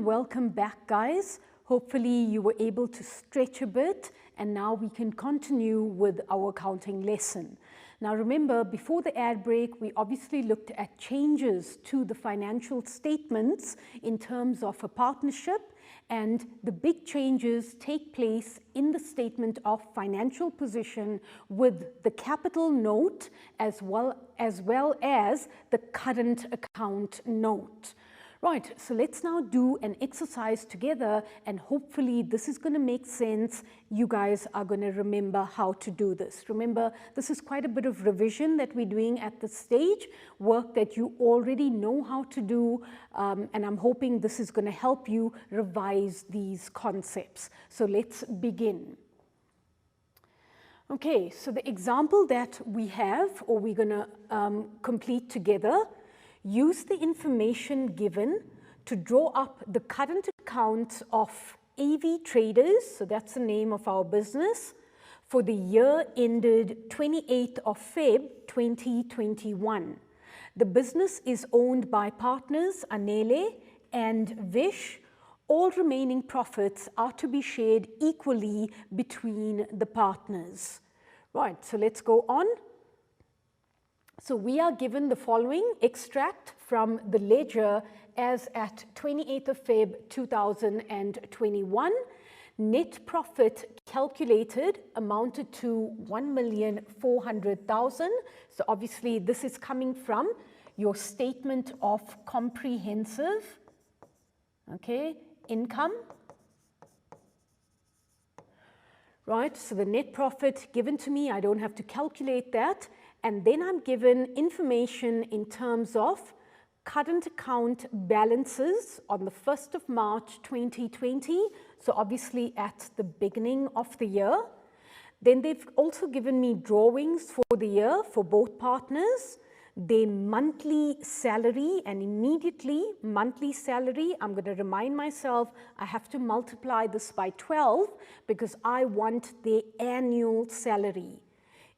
and welcome back, guys. Hopefully you were able to stretch a bit, and now we can continue with our accounting lesson. Now remember, before the ad break, we obviously looked at changes to the financial statements in terms of a partnership, and the big changes take place in the statement of financial position with the capital note as well as the current account note. Right, so let's now do an exercise together, and hopefully this is going to make sense. You guys are going to remember how to do this. Remember, this is quite a bit of revision that we're doing at this stage, work that you already know how to do, and I'm hoping this is going to help you revise these concepts. So let's begin. Okay, so the example that we have, or we're going to complete together, use the information given to draw up the current accounts of AV Traders, so that's the name of our business, for the year ended 28th of Feb 2021. The business is owned by partners Anele and Vish. All remaining profits are to be shared equally between the partners. Right, so let's go on. So we are given the following extract from the ledger as at 28th of Feb 2021. Net profit calculated amounted to 1,400,000. So obviously this is coming from your statement of comprehensive, okay, income. Right, so the net profit given to me, I don't have to calculate that. And then I'm given information in terms of current account balances on the 1st of March 2020, so obviously at the beginning of the year. Then they've also given me drawings for the year for both partners, their monthly salary, and immediately monthly salary, I'm going to remind myself I have to multiply this by 12 because I want their annual salary.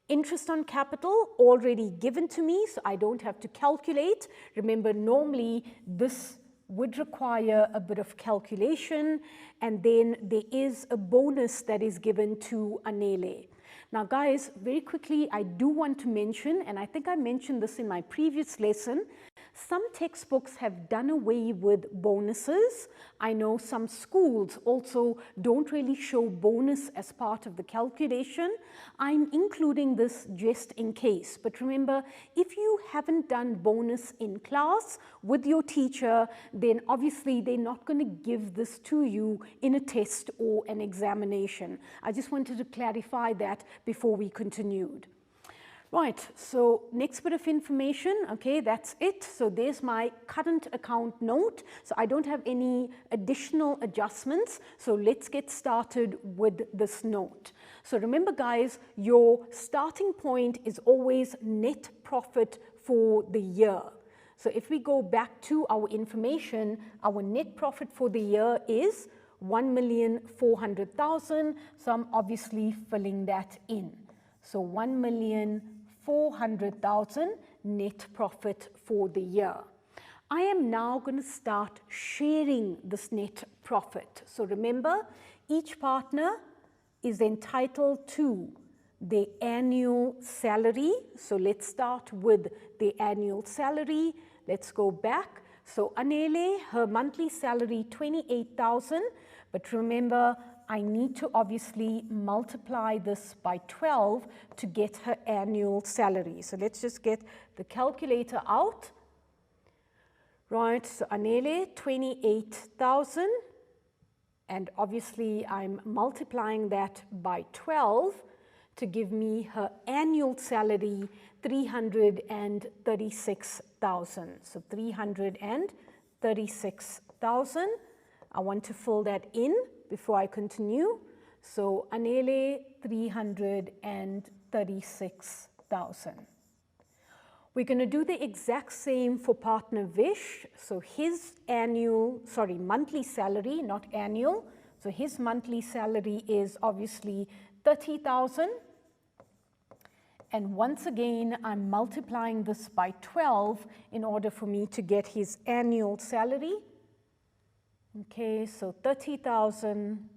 Interest on capital already given to me, so I don't have to calculate. Remember, normally this would require a bit of calculation, and then there is a bonus that is given to Anele. Now guys, very quickly, I do want to mention, and I think I mentioned this in my previous lesson, some textbooks have done away with bonuses. I know some schools also don't really show bonus as part of the calculation. I'm including this just in case. But remember, if you haven't done bonus in class with your teacher, then obviously they're not going to give this to you in a test or an examination. I just wanted to clarify that before we continued. Right, so next bit of information, okay, that's it. So there's my current account note. So I don't have any additional adjustments. So let's get started with this note. So remember guys, your starting point is always net profit for the year. So if we go back to our information, our net profit for the year is 1,400,000. So I'm obviously filling that in. So 1,400,000 net profit for the year. I am now going to start sharing this net profit. So remember, each partner is entitled to the annual salary. So let's start with the annual salary. Let's go back. So Anele, her monthly salary 28,000, but remember, I need to obviously multiply this by 12 to get her annual salary. So let's just get the calculator out. Right, so Anele, 28,000, and obviously I'm multiplying that by 12 to give me her annual salary, 336,000. So 336,000. I want to fill that in before I continue. So Anele, 336,000. We're going to do the exact same for partner Vish. So his monthly salary, not annual. So his monthly salary is obviously 30,000. And once again, I'm multiplying this by 12 in order for me to get his annual salary. Okay, so 30,000,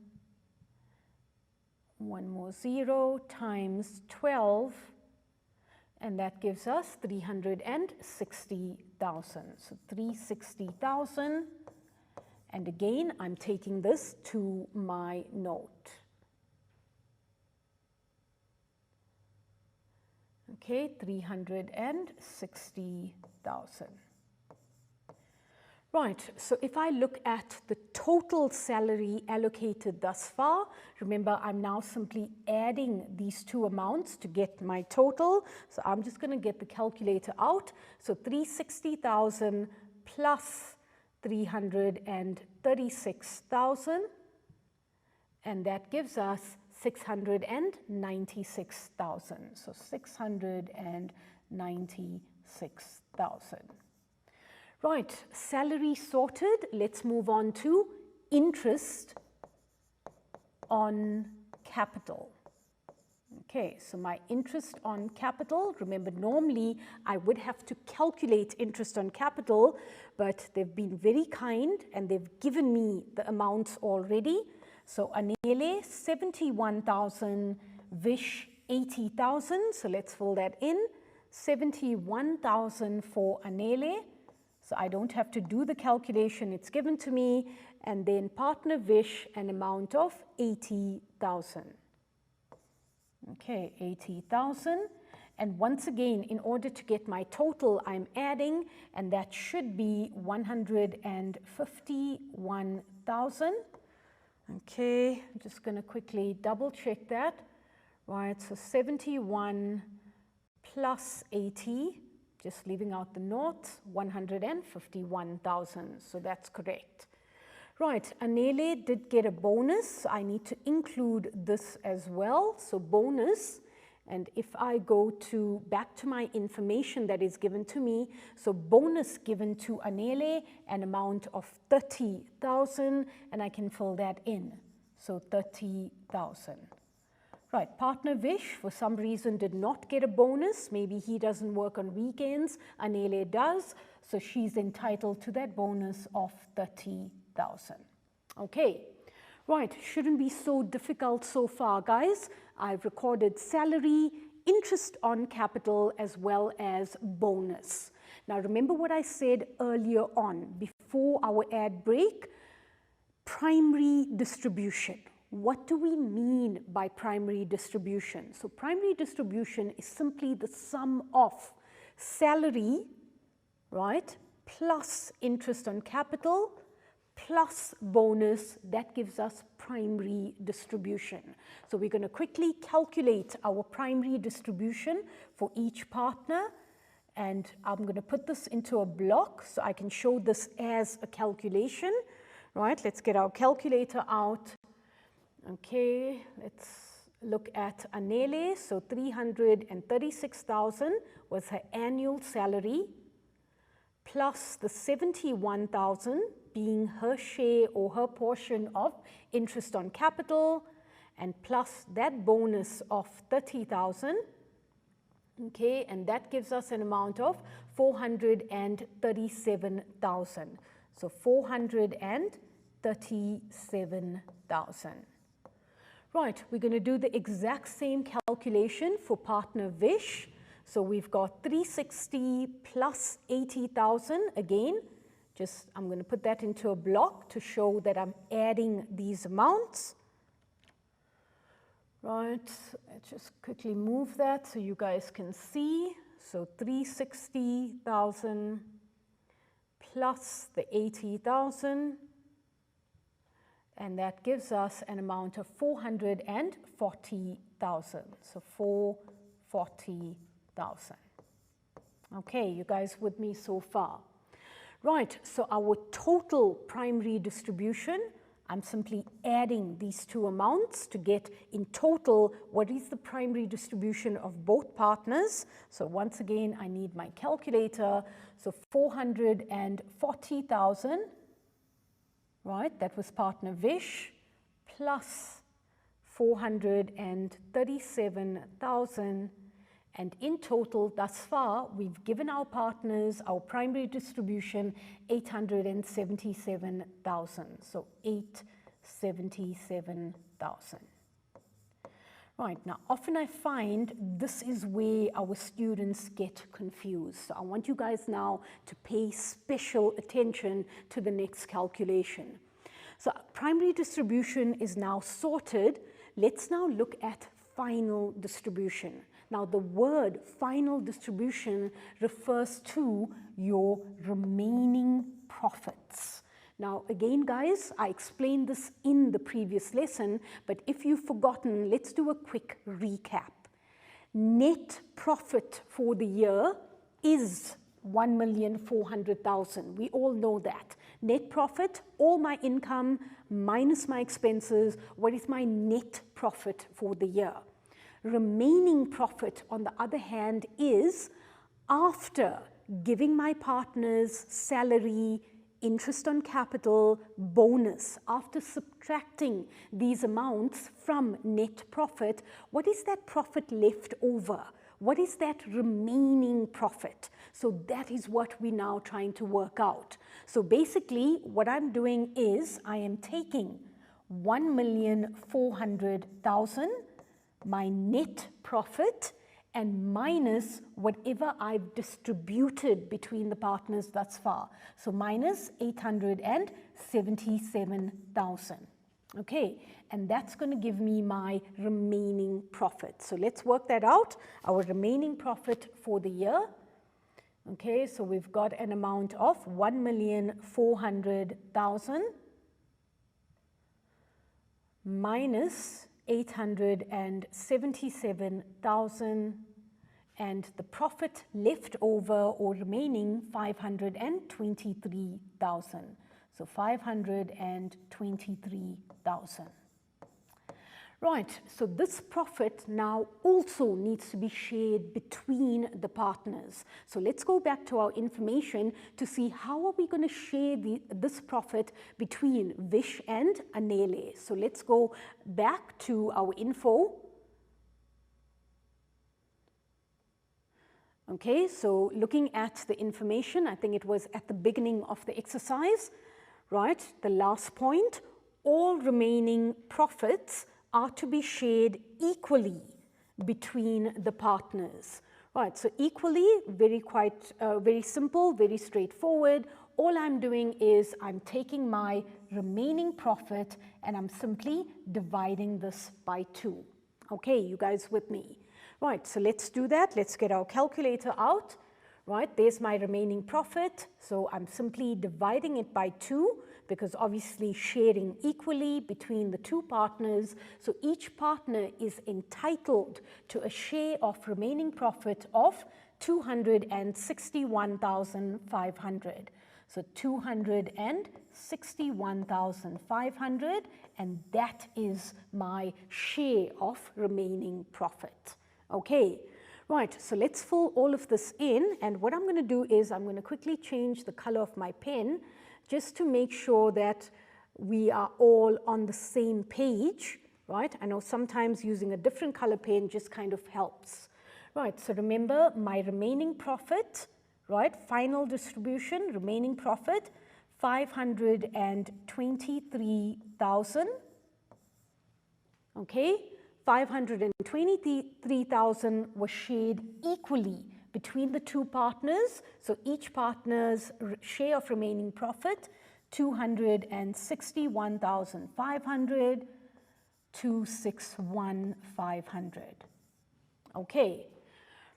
one more 0, times 12, and that gives us 360,000. So 360,000, and again, I'm taking this to my note. Okay, 360,000. Right, so if I look at the total salary allocated thus far, remember I'm now simply adding these two amounts to get my total. So I'm just going to get the calculator out. So 360,000 plus 336,000, and that gives us 696,000. So 696,000. Right, salary sorted. Let's move on to interest on capital. Okay, so my interest on capital, remember normally I would have to calculate interest on capital, but they've been very kind and they've given me the amounts already. So Anele, 71,000, Vish, 80,000. So let's fill that in. 71,000 for Anele. So I don't have to do the calculation, it's given to me. And then partner Vish, an amount of 80,000. Okay, 80,000. And once again, in order to get my total, I'm adding, and that should be 151,000. Okay, I'm just going to quickly double check that. Right, so 71 plus 80, just leaving out the naught, 151,000. So that's correct. Right, Anele did get a bonus. I need to include this as well. So bonus, and if I go to back to my information that is given to me, so bonus given to Anele, an amount of 30,000, and I can fill that in. So 30,000. Right, partner Vish, for some reason, did not get a bonus. Maybe he doesn't work on weekends. Anele does, so she's entitled to that bonus of 30,000. Okay, right, shouldn't be so difficult so far, guys. I've recorded salary, interest on capital, as well as bonus. Now, remember what I said earlier on, before our ad break, primary distribution. What do we mean by primary distribution? So primary distribution is simply the sum of salary, right, plus interest on capital, plus bonus. That gives us primary distribution. So we're going to quickly calculate our primary distribution for each partner. And I'm going to put this into a block so I can show this as a calculation. Right, let's get our calculator out. Okay, let's look at Anele. So 336,000 was her annual salary, plus the 71,000 being her share or her portion of interest on capital, and plus that bonus of 30,000. Okay, and that gives us an amount of 437,000. So 437,000. Right, we're going to do the exact same calculation for partner Vish. So we've got 360 plus 80,000. Again, just I'm going to put that into a block to show that I'm adding these amounts. Right, let's just quickly move that so you guys can see. So 360,000 plus the 80,000. And that gives us an amount of 440,000. So 440,000. Okay, you guys with me so far? Right, so our total primary distribution, I'm simply adding these two amounts to get in total what is the primary distribution of both partners. So once again, I need my calculator. So 440,000. Right, that was partner Vish, plus 437,000, And in total, thus far, we've given our partners, our primary distribution, 877,000. So 877,000. Right, now often I find this is where our students get confused. So I want you guys now to pay special attention to the next calculation. So primary distribution is now sorted. Let's now look at final distribution. Now the word final distribution refers to your remaining profits. Now again guys, I explained this in the previous lesson, but if you've forgotten, let's do a quick recap. Net profit for the year is 1,400,000. We all know that. Net profit, all my income minus my expenses, what is my net profit for the year? Remaining profit, on the other hand, is after giving my partners salary, interest on capital, bonus, after subtracting these amounts from net profit, what is that profit left over? What is that remaining profit? So that is what we're now trying to work out. So basically, what I'm doing is I am taking 1,400,000, my net profit, and minus whatever I've distributed between the partners thus far. So minus 877,000. Okay, and that's going to give me my remaining profit. So let's work that out, our remaining profit for the year. Okay, so we've got an amount of 1,400,000 minus 877,000, and the profit left over or remaining 523,000. So 523,000. Right, so this profit now also needs to be shared between the partners. So let's go back to our information to see how are we going to share this profit between Vish and Anele. So let's go back to our info. Okay, so looking at the information, I think it was at the beginning of the exercise, right? The last point, all remaining profits are to be shared equally between the partners. Right, so equally, very simple, very straightforward. All I'm doing is I'm taking my remaining profit and I'm simply dividing this by 2. Okay, you guys with me? Right, so let's do that. Let's get our calculator out. Right, there's my remaining profit. So I'm simply dividing it by 2 because obviously sharing equally between the 2 partners. So each partner is entitled to a share of remaining profit of 261,500. So 261,500, and that is my share of remaining profit. Okay. Right, so let's fill all of this in, and what I'm going to do is I'm going to quickly change the color of my pen just to make sure that we are all on the same page, right? I know sometimes using a different color pen just kind of helps. Right, so remember my remaining profit, right? Final distribution, remaining profit, 523,000, okay? 523,000 was shared equally between the 2 partners. So each partner's share of remaining profit, 261,500, 261,500. Okay,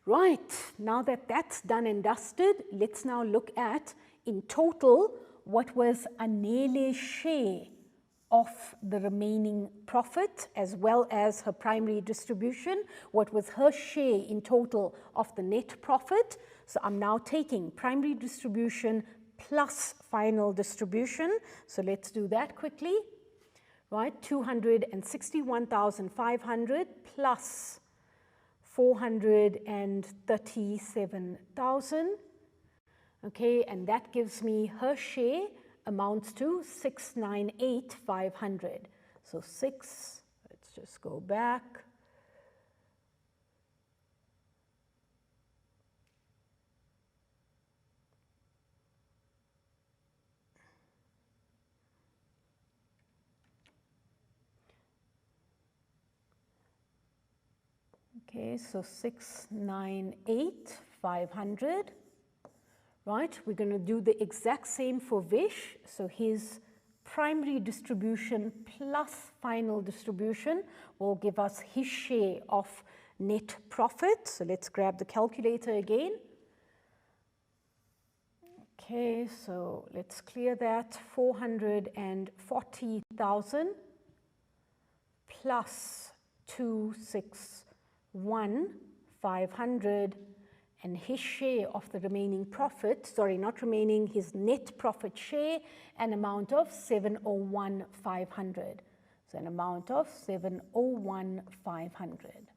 right, now that that's done and dusted, let's now look at, in total, what was Anele's share of the remaining profit as well as her primary distribution. What was her share in total of the net profit? So I'm now taking primary distribution plus final distribution. So let's do that quickly. Right, 261,500 plus 437,000. Okay, and that gives me her share amounts to 698,500. So let's just go back. Okay, so 698,500. Right, we're going to do the exact same for Vish. So his primary distribution plus final distribution will give us his share of net profit. So let's grab the calculator again. Okay, so let's clear that. 440,000 plus 261,500, and his share of the remaining profit, sorry, not remaining, his net profit share, an amount of 701,500. So an amount of 701,500.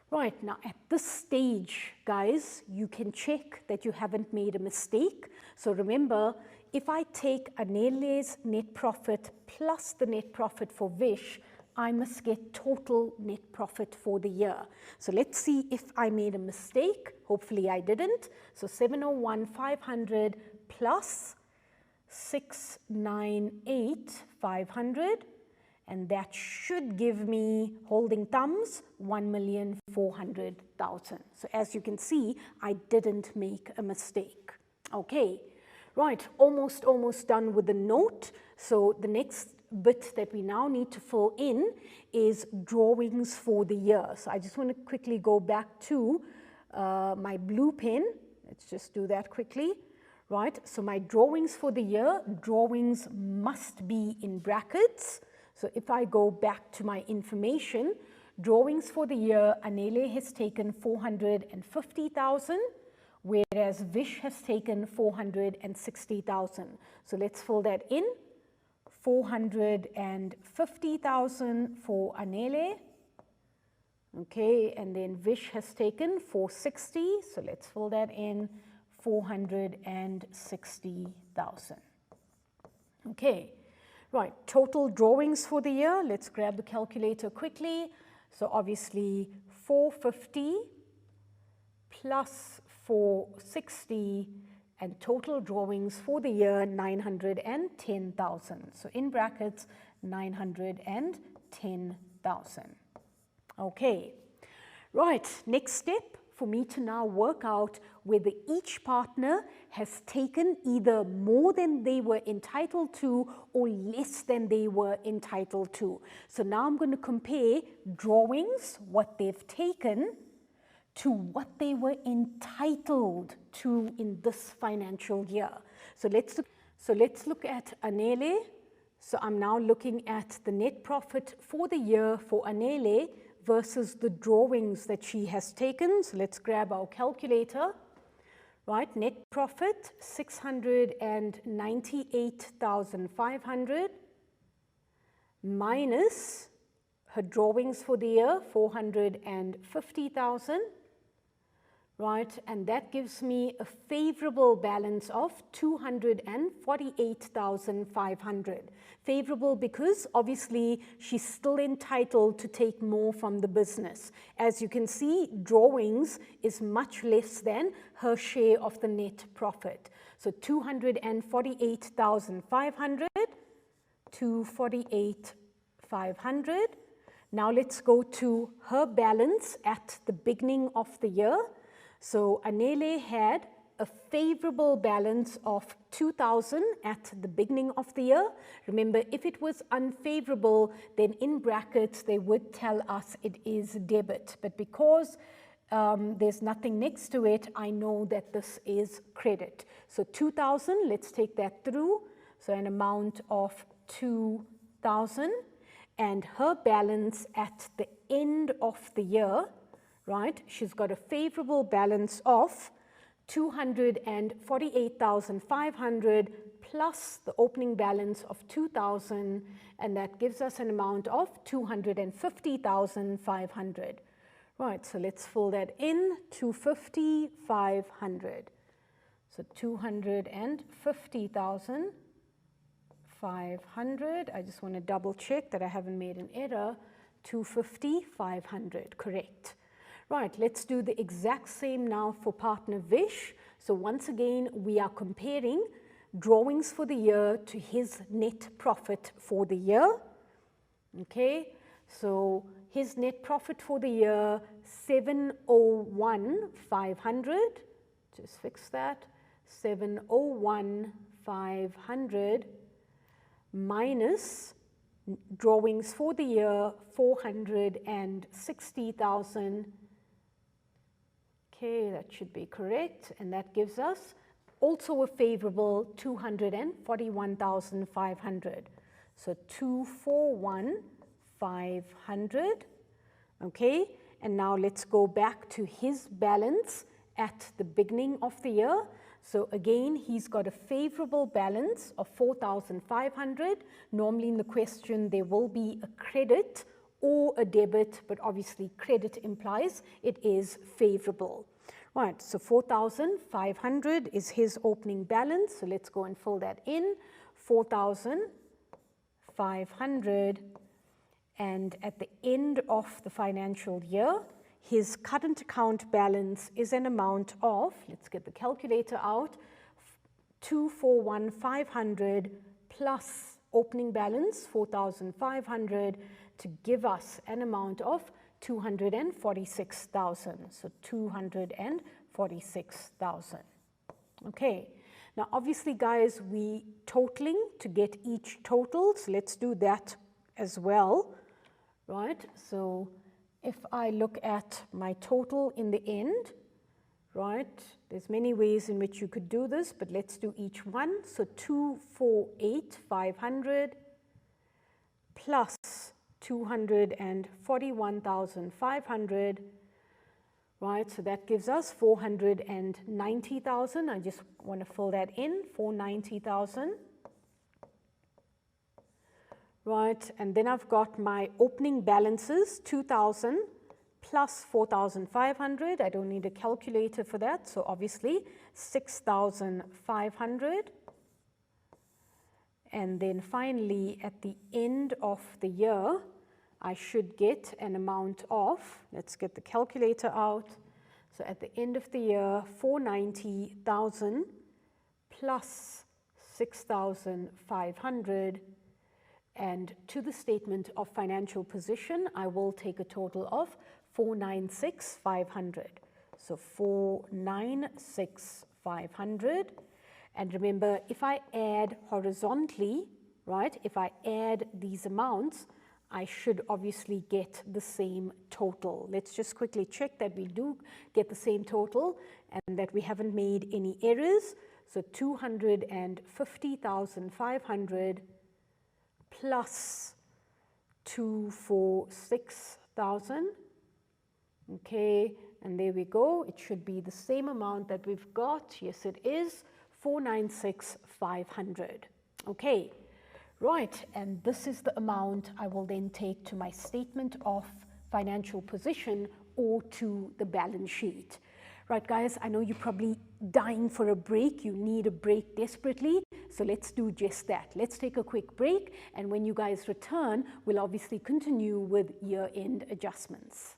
Right, now at this stage, guys, you can check that you haven't made a mistake. So remember, if I take Anele's net profit plus the net profit for Vish, I must get total net profit for the year. So let's see if I made a mistake. Hopefully I didn't. So 701,500 plus 698,500, and that should give me, holding thumbs, 1,400,000. So as you can see, I didn't make a mistake. Okay, right, almost done with the note. So the next bit that we now need to fill in is drawings for the year. So I just want to quickly go back to my blue pen. Let's just do that quickly. Right, so my drawings for the year, drawings must be in brackets. So if I go back to my information, drawings for the year, Anele has taken 450,000, whereas Vish has taken 460,000. So let's fill that in. 450,000 for Anele. Okay, and then Vish has taken 460, so let's fill that in, 460,000. Okay, right, total drawings for the year. Let's grab the calculator quickly. So obviously 450 plus 460, and total drawings for the year 910,000. So in brackets 910,000. Okay, right, next step for me to now work out whether each partner has taken either more than they were entitled to or less than they were entitled to. So now I'm going to compare drawings, what they've taken, to what they were entitled to in this financial year. So let's look at Anele. So I'm now looking at the net profit for the year for Anele versus the drawings that she has taken. So let's grab our calculator. Right, net profit 698,500 minus her drawings for the year 450,000. Right, and that gives me a favorable balance of 248,500. Favorable because obviously she's still entitled to take more from the business. As you can see, drawings is much less than her share of the net profit. So 248,500, 248,500. Now let's go to her balance at the beginning of the year. So Anele had a favorable balance of 2,000 at the beginning of the year. Remember, if it was unfavorable, then in brackets they would tell us it is debit. But because there's nothing next to it, I know that this is credit. So 2,000, let's take that through. So an amount of 2,000, and her balance at the end of the year, right, she's got a favorable balance of 248,500 plus the opening balance of 2,000, and that gives us an amount of 250,500. Right, so let's fill that in, 250,500. So 250,500. I just want to double check that I haven't made an error. 250,500, correct. Right, let's do the exact same now for partner Vish. So once again, we are comparing drawings for the year to his net profit for the year. Okay, so his net profit for the year, 701,500. Just fix that. 701,500 minus drawings for the year, 460,000. Okay, that should be correct, and that gives us also a favorable 241,500. So 241,500. Okay, and now let's go back to his balance at the beginning of the year. So again, he's got a favorable balance of 4,500. Normally in the question, there will be a credit or a debit, but obviously credit implies it is favorable. Right, so 4,500 is his opening balance. So let's go and fill that in. 4,500, and at the end of the financial year, his current account balance is an amount of, let's get the calculator out, 241,500 plus opening balance 4,500 to give us an amount of 246,000. So 246,000. Okay. Now obviously guys, we totaling to get each total, so let's do that as well, right? So if I look at my total in the end, right, there's many ways in which you could do this, but let's do each one. So 248,500 plus 241,500, right, so that gives us 490,000. I just want to fill that in, 490,000. Right, and then I've got my opening balances, 2,000 plus 4,500. I don't need a calculator for that, so obviously 6,500. And then finally, at the end of the year, I should get an amount of, let's get the calculator out. So at the end of the year, 490,000 plus 6,500. And to the statement of financial position, I will take a total of 496,500. So 496,500. And remember, if I add horizontally, right, if I add these amounts, I should obviously get the same total. Let's just quickly check that we do get the same total and that we haven't made any errors. So 250,500 plus 246,000. Okay, and there we go. It should be the same amount that we've got. Yes, it is 496,500. Okay, right, and this is the amount I will then take to my statement of financial position or to the balance sheet. Right, guys, I know you're probably dying for a break. You need a break desperately. So let's do just that. Let's take a quick break. And when you guys return, we'll obviously continue with year-end adjustments.